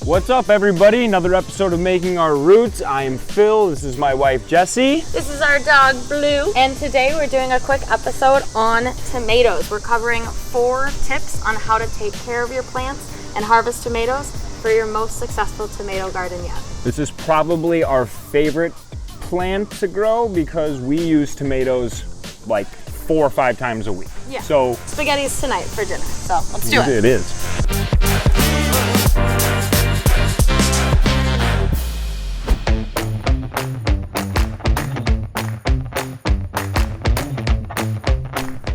What's up, everybody? Another episode of Making Our Roots. I am Phil. This is my wife, Jessie. This is our dog, Blue. And today we're doing a quick episode on tomatoes. We're covering 4 tips on how to take care of your plants and harvest tomatoes for your most successful tomato garden yet. This is probably our favorite plant to grow because we use tomatoes like 4 or 5 times a week. Yeah. So spaghetti's tonight for dinner. So let's do it. It is.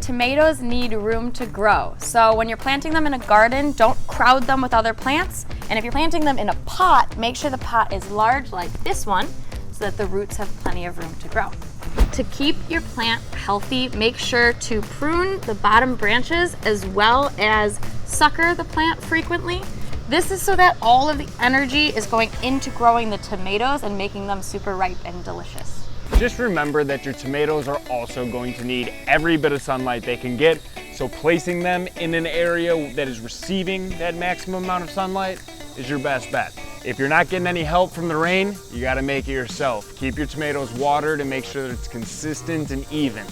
Tomatoes need room to grow. So when you're planting them in a garden, don't crowd them with other plants. And if you're planting them in a pot, make sure the pot is large like this one so that the roots have plenty of room to grow. To keep your plant healthy, make sure to prune the bottom branches as well as sucker the plant frequently. This is so that all of the energy is going into growing the tomatoes and making them super ripe and delicious. Just remember that your tomatoes are also going to need every bit of sunlight they can get, so placing them in an area that is receiving that maximum amount of sunlight is your best bet. If you're not getting any help from the rain, you gotta make it yourself. Keep your tomatoes watered and make sure that it's consistent and even.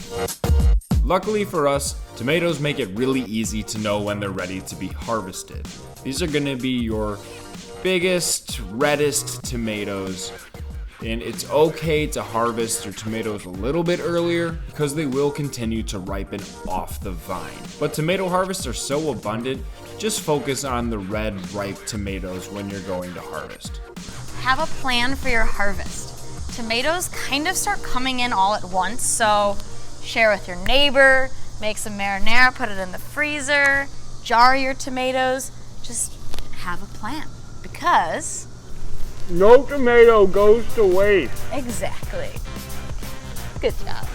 Luckily for us, tomatoes make it really easy to know when they're ready to be harvested. These are gonna be your biggest, reddest tomatoes. And it's okay to harvest your tomatoes a little bit earlier because they will continue to ripen off the vine. But tomato harvests are so abundant, just focus on the red, ripe tomatoes when you're going to harvest. Have a plan for your harvest. Tomatoes kind of start coming in all at once, so share with your neighbor, make some marinara, put it in the freezer, jar your tomatoes. Just have a plan because No tomato goes to waste. exactly. Good job.